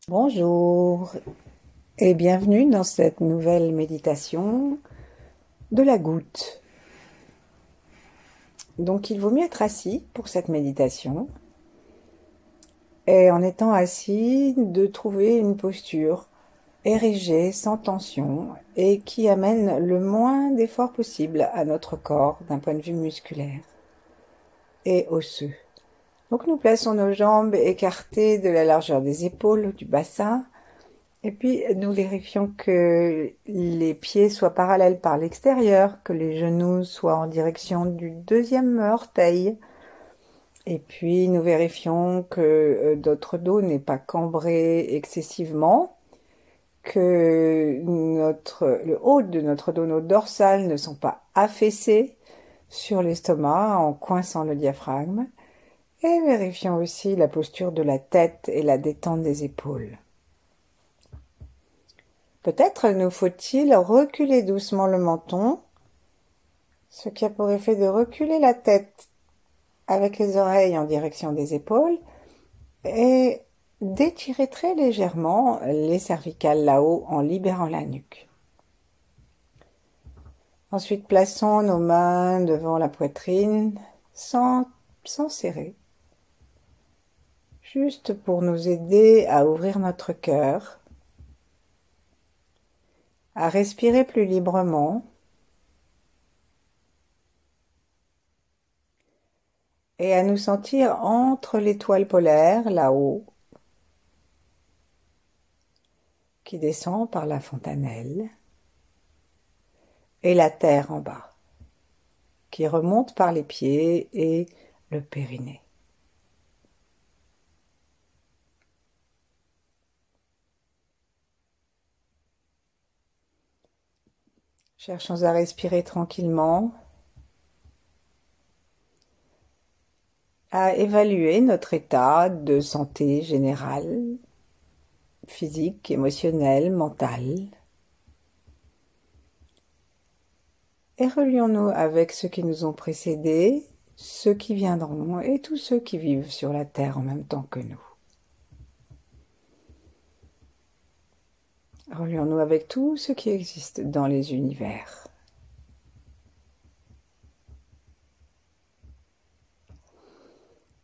Bonjour et bienvenue dans cette nouvelle méditation de la goutte. Donc il vaut mieux être assis pour cette méditation et en étant assis de trouver une posture érigée, sans tension et qui amène le moins d'effort possible à notre corps d'un point de vue musculaire et osseux. Donc nous plaçons nos jambes écartées de la largeur des épaules, du bassin. Et puis, nous vérifions que les pieds soient parallèles par l'extérieur, que les genoux soient en direction du deuxième orteil. Et puis, nous vérifions que notre dos n'est pas cambré excessivement, que le haut de notre dos, nos dorsales ne sont pas affaissés sur l'estomac en coinçant le diaphragme. Et vérifions aussi la posture de la tête et la détente des épaules. Peut-être nous faut-il reculer doucement le menton, ce qui a pour effet de reculer la tête avec les oreilles en direction des épaules et d'étirer très légèrement les cervicales là-haut en libérant la nuque. Ensuite, plaçons nos mains devant la poitrine sans serrer, juste pour nous aider à ouvrir notre cœur, à respirer plus librement et à nous sentir entre l'étoile polaire, là-haut, qui descend par la fontanelle, et la terre en bas, qui remonte par les pieds et le périnée. Cherchons à respirer tranquillement, à évaluer notre état de santé générale, physique, émotionnel, mental. Et relions-nous avec ceux qui nous ont précédés, ceux qui viendront et tous ceux qui vivent sur la terre en même temps que nous. Relions-nous avec tout ce qui existe dans les univers.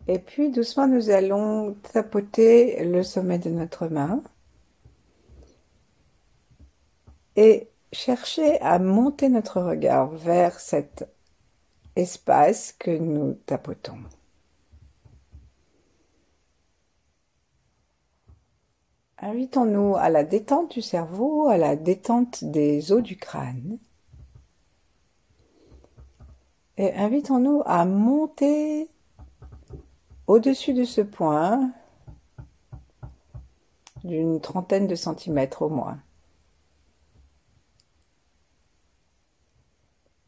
Et puis doucement, nous allons tapoter le sommet de notre main et chercher à monter notre regard vers cet espace que nous tapotons. Invitons-nous à la détente du cerveau, à la détente des os du crâne. Et invitons-nous à monter au-dessus de ce point d'une trentaine de centimètres au moins.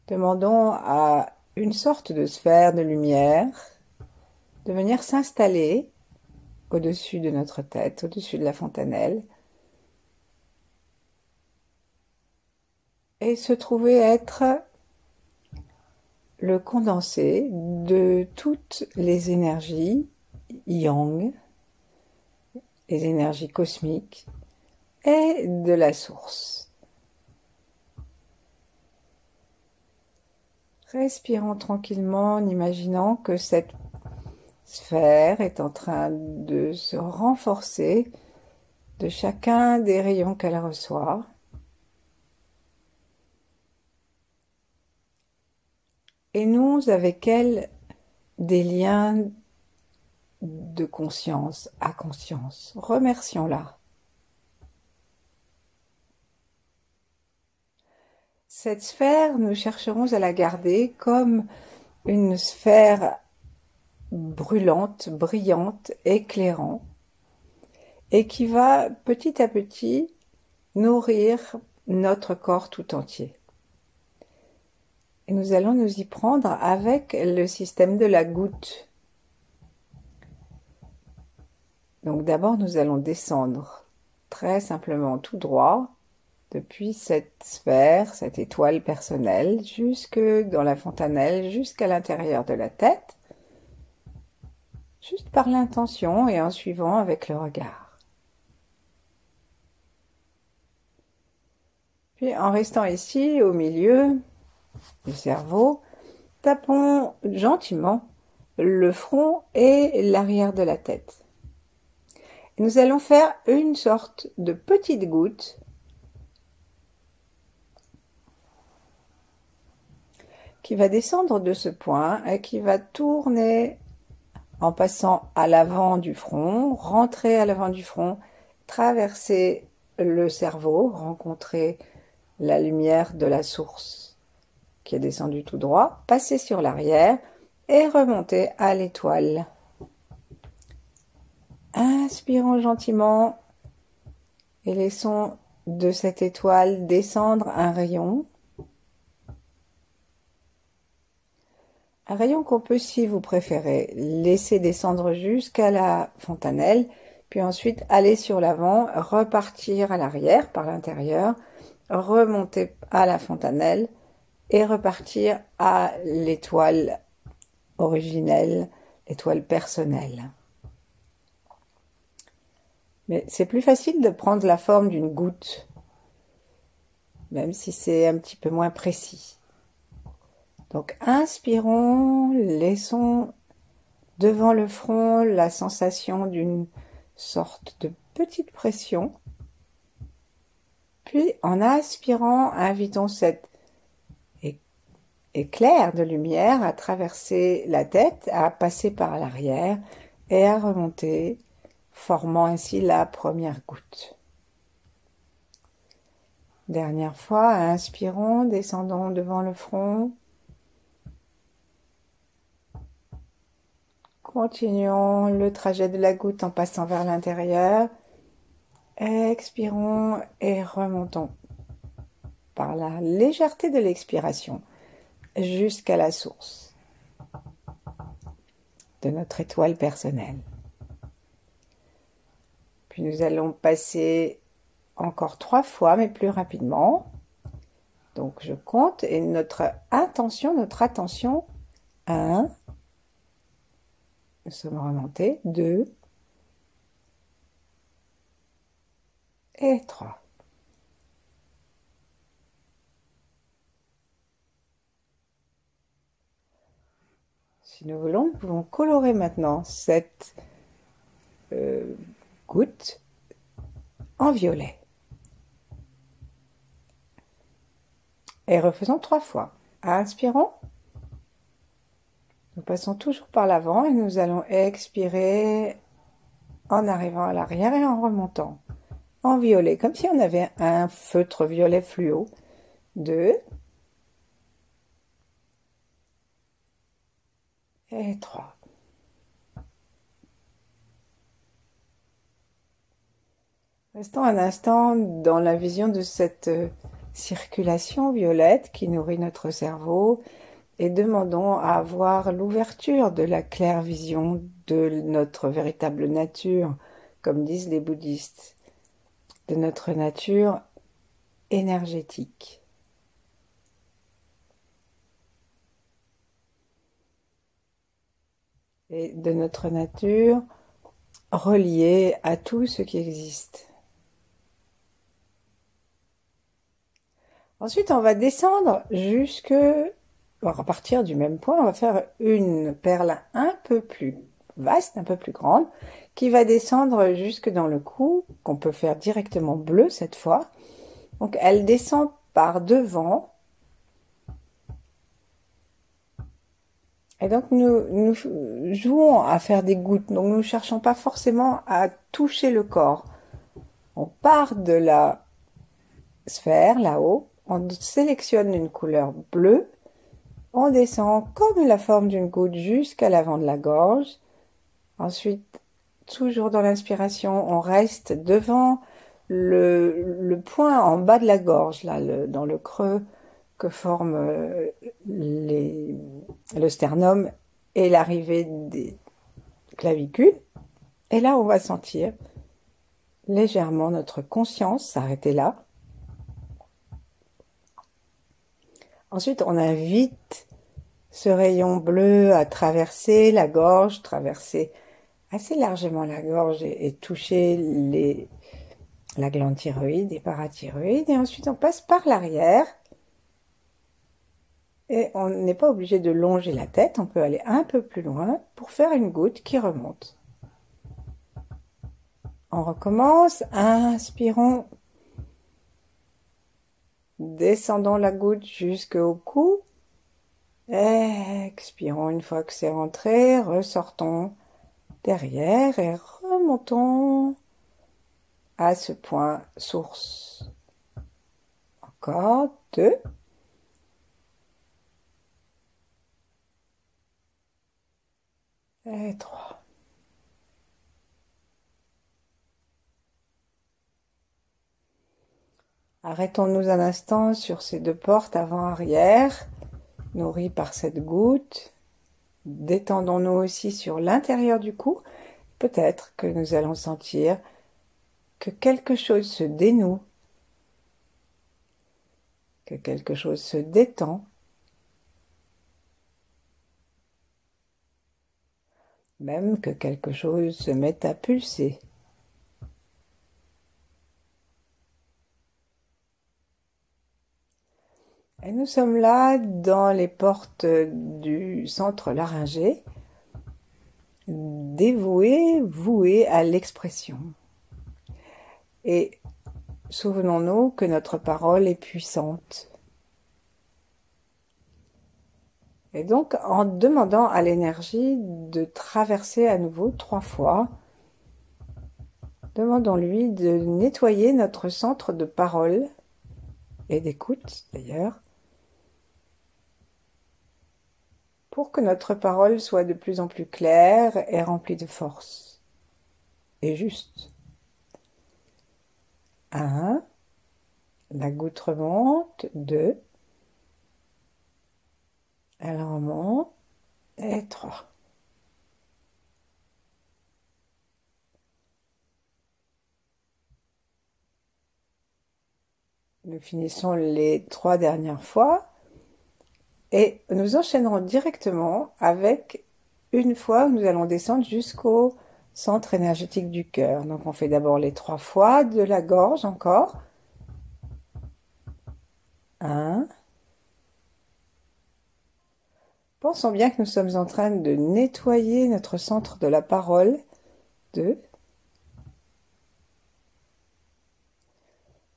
Demandons à une sorte de sphère de lumière de venir s'installer au-dessus de notre tête, au-dessus de la fontanelle, et se trouver être le condensé de toutes les énergies yang, les énergies cosmiques et de la source. Respirons tranquillement en imaginant que cette sphère est en train de se renforcer de chacun des rayons qu'elle reçoit. Et nous, avec elle, des liens de conscience à conscience. Remercions-la. Cette sphère, nous chercherons à la garder comme une sphère brûlante, brillante, éclairante, et qui va petit à petit nourrir notre corps tout entier. Et nous allons nous y prendre avec le système de la goutte. Donc d'abord, nous allons descendre très simplement tout droit depuis cette sphère, cette étoile personnelle, jusque dans la fontanelle, jusqu'à l'intérieur de la tête, juste par l'intention et en suivant avec le regard. Puis en restant ici, au milieu du cerveau, tapons gentiment le front et l'arrière de la tête. Et nous allons faire une sorte de petite goutte qui va descendre de ce point et qui va tourner en passant à l'avant du front, rentrer à l'avant du front, traverser le cerveau, rencontrer la lumière de la source qui est descendue tout droit, passer sur l'arrière et remonter à l'étoile. Inspirons gentiment et laissons de cette étoile descendre un rayon. Un rayon qu'on peut, si vous préférez, laisser descendre jusqu'à la fontanelle, puis ensuite aller sur l'avant, repartir à l'arrière par l'intérieur, remonter à la fontanelle et repartir à l'étoile originelle, l'étoile personnelle. Mais c'est plus facile de prendre la forme d'une goutte, même si c'est un petit peu moins précis. Donc inspirons, laissons devant le front la sensation d'une sorte de petite pression. Puis en inspirant, invitons cet éclair de lumière à traverser la tête, à passer par l'arrière et à remonter, formant ainsi la première goutte. Dernière fois, inspirons, descendons devant le front. Continuons le trajet de la goutte en passant vers l'intérieur. Expirons et remontons par la légèreté de l'expiration jusqu'à la source de notre étoile personnelle. Puis nous allons passer encore 3 fois, mais plus rapidement. Donc je compte et notre attention, 1, nous sommes remontés, 2 et 3. Si nous voulons, nous pouvons colorer maintenant cette goutte en violet. Et refaisons 3 fois. Inspirons. Nous passons toujours par l'avant et nous allons expirer en arrivant à l'arrière et en remontant. En violet, comme si on avait un feutre violet fluo. 2 et 3. Restons un instant dans la vision de cette circulation violette qui nourrit notre cerveau et demandons à avoir l'ouverture de la claire vision de notre véritable nature, comme disent les bouddhistes, de notre nature énergétique. Et de notre nature reliée à tout ce qui existe. Ensuite, on va descendre à partir du même point, on va faire une perle un peu plus vaste, un peu plus grande, qui va descendre jusque dans le cou, qu'on peut faire directement bleu cette fois. Donc elle descend par devant. Et donc nous jouons à faire des gouttes, donc nous ne cherchons pas forcément à toucher le corps. On part de la sphère, là-haut, on sélectionne une couleur bleue, on descend comme la forme d'une goutte jusqu'à l'avant de la gorge. Ensuite, toujours dans l'inspiration, on reste devant le point en bas de la gorge, là, dans le creux que forme le sternum et l'arrivée des clavicules. Et là, on va sentir légèrement notre conscience s'arrêter là. Ensuite, on invite ce rayon bleu à traverser la gorge, traverser assez largement la gorge et toucher la glande thyroïde et parathyroïde, et ensuite on passe par l'arrière. Et on n'est pas obligé de longer la tête, on peut aller un peu plus loin pour faire une goutte qui remonte. On recommence, inspirons, descendons la goutte jusqu'au cou, expirons une fois que c'est rentré, ressortons derrière et remontons à ce point source. Encore 2. Et 3. Arrêtons-nous un instant sur ces 2 portes avant-arrière, nourries par cette goutte. Détendons-nous aussi sur l'intérieur du cou. Peut-être que nous allons sentir que quelque chose se dénoue, que quelque chose se détend, même que quelque chose se met à pulser. Et nous sommes là dans les portes du centre laryngé, dévouées, vouées à l'expression. Et souvenons-nous que notre parole est puissante. Et donc, en demandant à l'énergie de traverser à nouveau 3 fois, demandons-lui de nettoyer notre centre de parole et d'écoute d'ailleurs, pour que notre parole soit de plus en plus claire et remplie de force et juste. 1, la goutte remonte, 2, elle remonte, et 3. Nous finissons les 3 dernières fois et nous enchaînerons directement avec une fois où nous allons descendre jusqu'au centre énergétique du cœur. Donc on fait d'abord les 3 fois de la gorge encore. 1. Pensons bien que nous sommes en train de nettoyer notre centre de la parole. 2.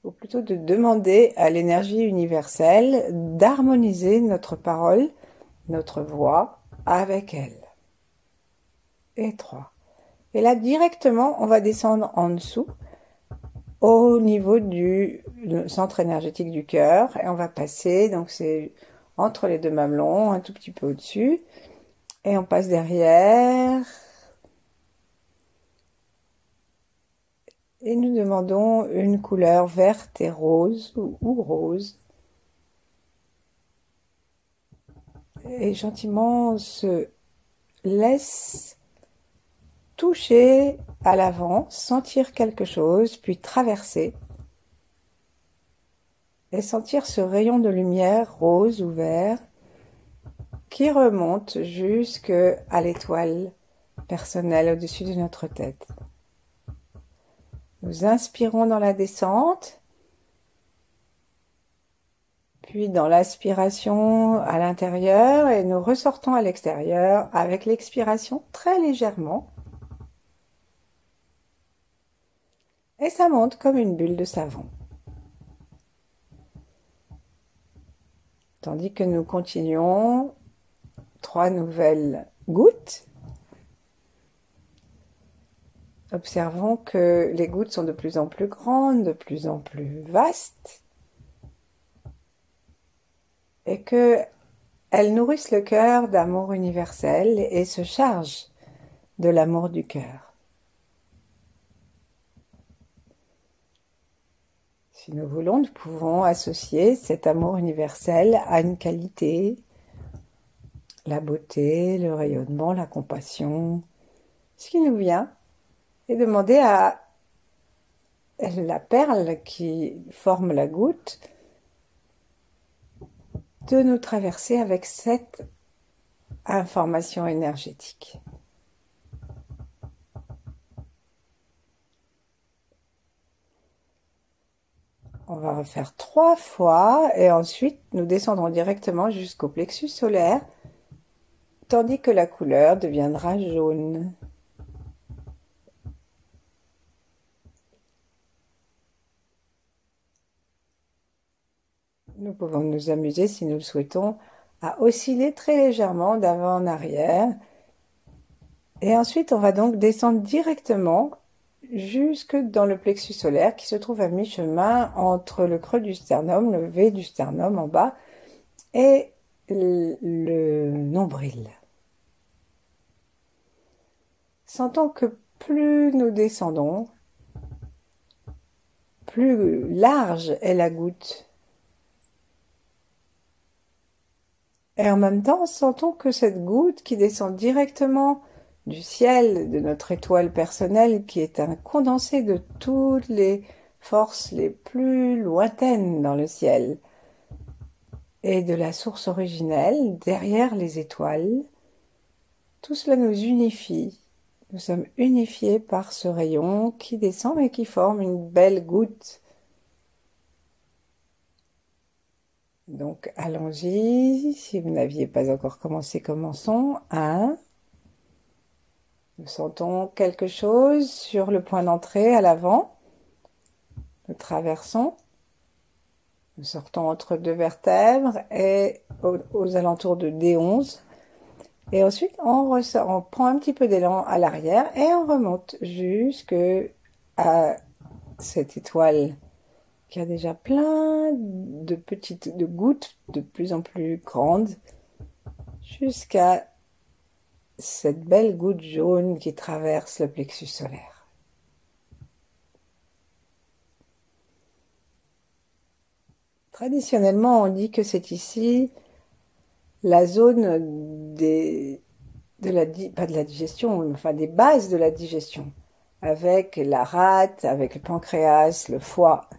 Ou plutôt de demander à l'énergie universelle d'harmoniser notre parole, notre voix avec elle. Et 3. Et là, directement, on va descendre en dessous, au niveau du centre énergétique du cœur, et on va passer, donc c'est entre les 2 mamelons, un tout petit peu au-dessus, et on passe derrière, et nous demandons une couleur verte et rose, ou rose, et gentiment on se laisse toucher à l'avant, sentir quelque chose, puis traverser, et sentir ce rayon de lumière rose ou vert qui remonte jusqu'à l'étoile personnelle au-dessus de notre tête. Nous inspirons dans la descente, puis dans l'aspiration à l'intérieur, et nous ressortons à l'extérieur avec l'expiration très légèrement. Et ça monte comme une bulle de savon. Tandis que nous continuons 3 nouvelles gouttes. Observons que les gouttes sont de plus en plus grandes, de plus en plus vastes, et que elles nourrissent le cœur d'amour universel et se chargent de l'amour du cœur. Si nous voulons, nous pouvons associer cet amour universel à une qualité, la beauté, le rayonnement, la compassion, ce qui nous vient, et demander à la perle qui forme la goutte de nous traverser avec cette information énergétique. On va refaire 3 fois et ensuite nous descendrons directement jusqu'au plexus solaire, tandis que la couleur deviendra jaune. Nous pouvons nous amuser, si nous le souhaitons, à osciller très légèrement d'avant en arrière. Et ensuite, on va donc descendre directement jusque dans le plexus solaire qui se trouve à mi-chemin entre le creux du sternum, le V du sternum en bas, et le nombril. Sentons que plus nous descendons, plus large est la goutte. Et en même temps, sentons que cette goutte qui descend directement du ciel de notre étoile personnelle, qui est un condensé de toutes les forces les plus lointaines dans le ciel, et de la source originelle derrière les étoiles, tout cela nous unifie. Nous sommes unifiés par ce rayon qui descend et qui forme une belle goutte. Donc allons-y, si vous n'aviez pas encore commencé, commençons. 1. Nous sentons quelque chose sur le point d'entrée à l'avant. Nous traversons. Nous sortons entre 2 vertèbres et aux alentours de D11. Et ensuite, on prend un petit peu d'élan à l'arrière et on remonte jusque à cette étoile qui a déjà plein de petites gouttes de plus en plus grandes jusqu'à cette belle goutte jaune qui traverse le plexus solaire. Traditionnellement, on dit que c'est ici la zone pas de la digestion, enfin des bases de la digestion, avec la rate, avec le pancréas, le foie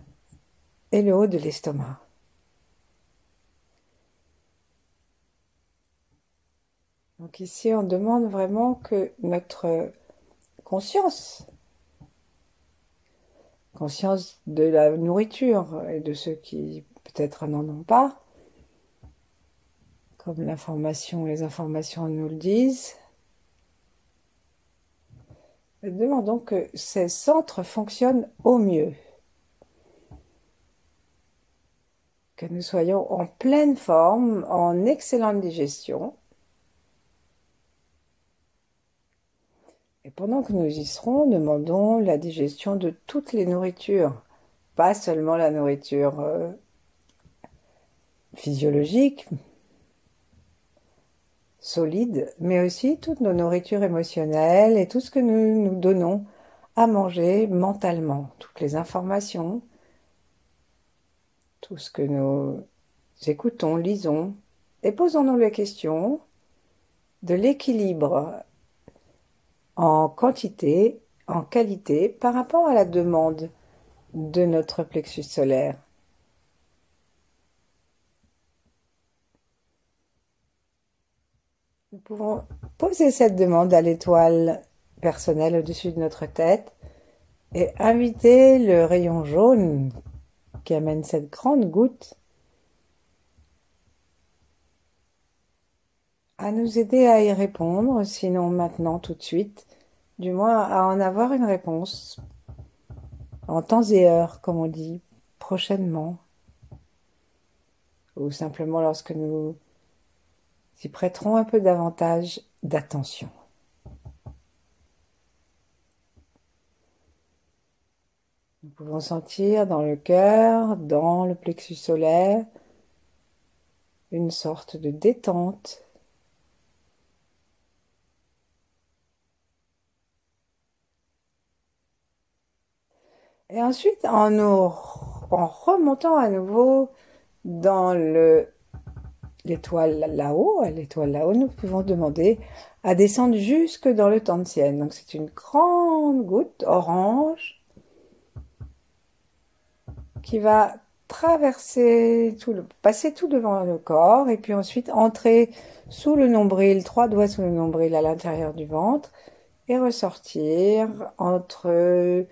et le haut de l'estomac. Donc ici, on demande vraiment que notre conscience de la nourriture et de ceux qui peut-être n'en ont pas, comme les informations nous le disent, demandons que ces centres fonctionnent au mieux. Que nous soyons en pleine forme, en excellente digestion. Et pendant que nous y serons, demandons la digestion de toutes les nourritures, pas seulement la nourriture physiologique, solide, mais aussi toutes nos nourritures émotionnelles et tout ce que nous nous donnons à manger mentalement, toutes les informations, tout ce que nous écoutons, lisons, et posons-nous la question de l'équilibre en quantité, en qualité, par rapport à la demande de notre plexus solaire. Nous pouvons poser cette demande à l'étoile personnelle au-dessus de notre tête et inviter le rayon jaune qui amène cette grande goutte à nous aider à y répondre, sinon maintenant tout de suite, du moins à en avoir une réponse en temps et heure, comme on dit, prochainement, ou simplement lorsque nous y prêterons un peu davantage d'attention. Nous pouvons sentir dans le cœur, dans le plexus solaire, une sorte de détente. Et ensuite, en remontant à nouveau dans l'étoile là-haut, nous pouvons demander à descendre jusque dans le Tantien. Donc c'est une grande goutte orange qui va traverser passer tout devant le corps et puis ensuite entrer sous le nombril, 3 doigts sous le nombril à l'intérieur du ventre et ressortir entre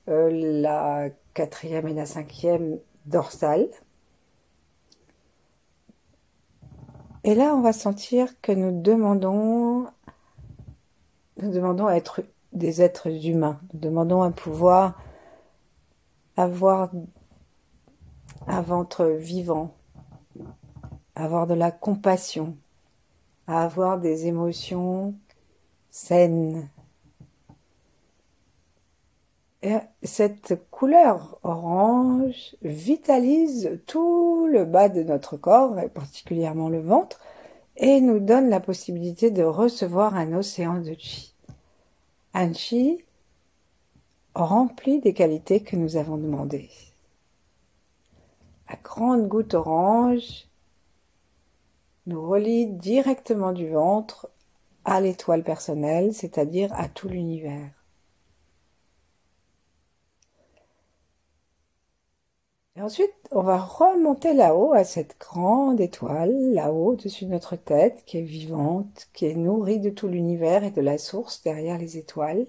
la 4e et la 5e dorsale. Et là, on va sentir que nous demandons à être des êtres humains. Nous demandons à pouvoir avoir un ventre vivant, avoir de la compassion, à avoir des émotions saines. Et cette couleur orange vitalise tout le bas de notre corps, et particulièrement le ventre, et nous donne la possibilité de recevoir un océan de chi. Un chi rempli des qualités que nous avons demandées. La grande goutte orange nous relie directement du ventre à l'étoile personnelle, c'est-à-dire à tout l'univers. Et ensuite, on va remonter là-haut à cette grande étoile, là-haut, au-dessus de notre tête, qui est vivante, qui est nourrie de tout l'univers et de la source derrière les étoiles.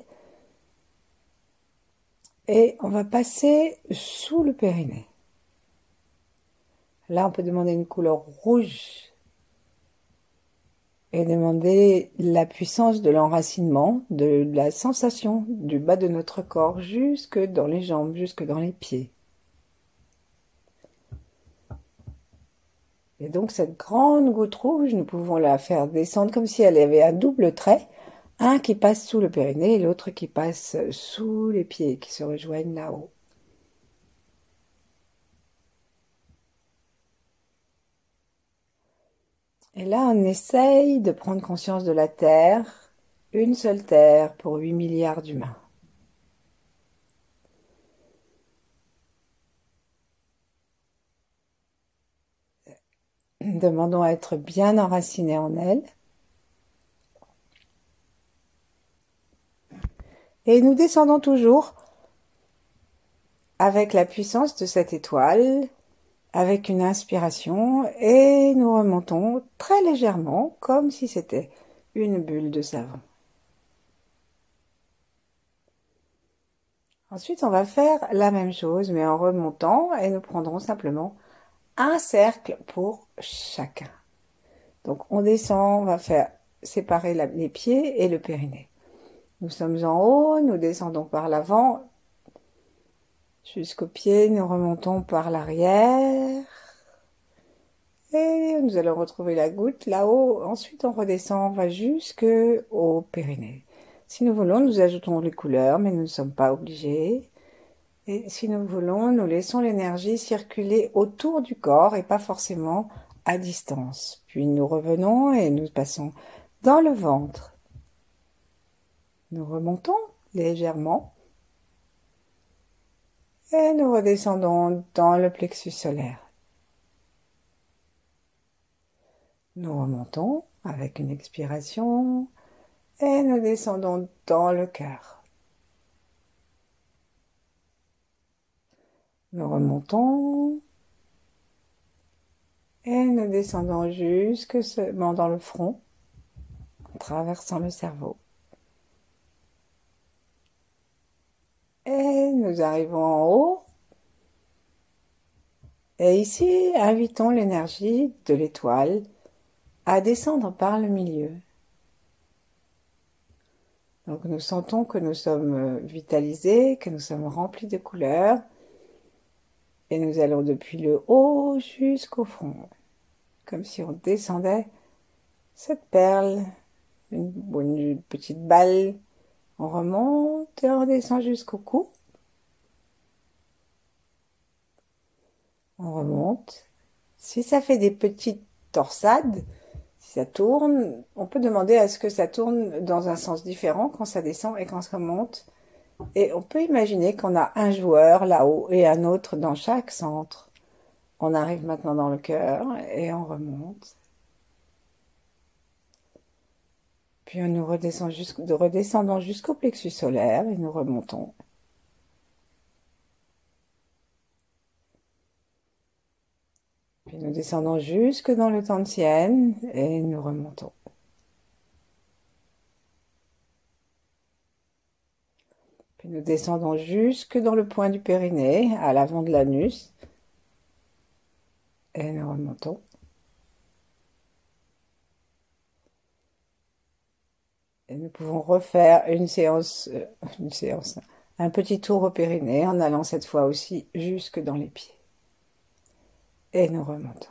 Et on va passer sous le périnée. Là, on peut demander une couleur rouge et demander la puissance de l'enracinement, de la sensation du bas de notre corps jusque dans les jambes, jusque dans les pieds. Et donc cette grande goutte rouge, nous pouvons la faire descendre comme si elle avait un double trait, un qui passe sous le périnée et l'autre qui passe sous les pieds, qui se rejoignent là-haut. Et là, on essaye de prendre conscience de la Terre, une seule Terre pour 8 milliards d'humains. Demandons à être bien enracinés en elle. Et nous descendons toujours avec la puissance de cette étoile, avec une inspiration, et nous remontons très légèrement, comme si c'était une bulle de savon. Ensuite, on va faire la même chose, mais en remontant, et nous prendrons simplement un cercle pour chacun. Donc, on descend, on va faire séparer les pieds et le périnée. Nous sommes en haut, nous descendons par l'avant jusqu'aux pieds, nous remontons par l'arrière. Et nous allons retrouver la goutte là-haut. Ensuite, on redescend, on va jusqu'au périnée. Si nous voulons, nous ajoutons les couleurs, mais nous ne sommes pas obligés. Et si nous voulons, nous laissons l'énergie circuler autour du corps et pas forcément à distance. Puis nous revenons et nous passons dans le ventre. Nous remontons légèrement et nous redescendons dans le plexus solaire. Nous remontons avec une expiration et nous descendons dans le cœur. Nous remontons et nous descendons jusque seulement dans le front, en traversant le cerveau. Et nous arrivons en haut. Et ici, invitons l'énergie de l'étoile à descendre par le milieu. Donc nous sentons que nous sommes vitalisés, que nous sommes remplis de couleurs. Et nous allons depuis le haut jusqu'au fond, comme si on descendait cette perle, une petite balle. On remonte et on redescend jusqu'au cou. On remonte. Si ça fait des petites torsades, si ça tourne, on peut demander à ce que ça tourne dans un sens différent quand ça descend et quand ça monte. Et on peut imaginer qu'on a un joueur là-haut et un autre dans chaque centre. On arrive maintenant dans le cœur et on remonte. Puis nous redescendons jusqu'au plexus solaire et nous remontons. Puis nous descendons jusque dans le Tantien et nous remontons. Puis nous descendons jusque dans le point du périnée, à l'avant de l'anus. Et nous remontons. Et nous pouvons refaire un petit tour au périnée en allant cette fois aussi jusque dans les pieds. Et nous remontons.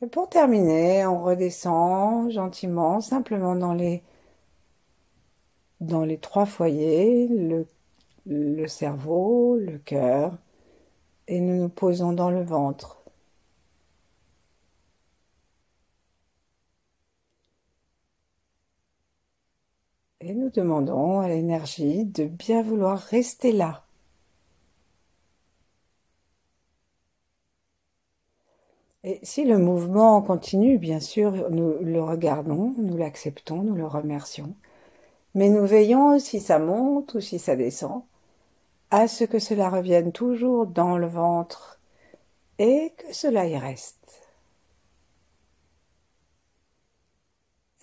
Et pour terminer, on redescend gentiment, simplement dans les 3 foyers, le cerveau, le cœur, et nous nous posons dans le ventre. Et nous demandons à l'énergie de bien vouloir rester là. Et si le mouvement continue, bien sûr, nous le regardons, nous l'acceptons, nous le remercions. Mais nous veillons, si ça monte ou si ça descend, à ce que cela revienne toujours dans le ventre et que cela y reste.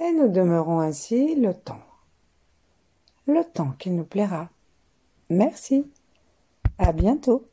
Et nous demeurons ainsi le temps qu'il nous plaira. Merci, à bientôt.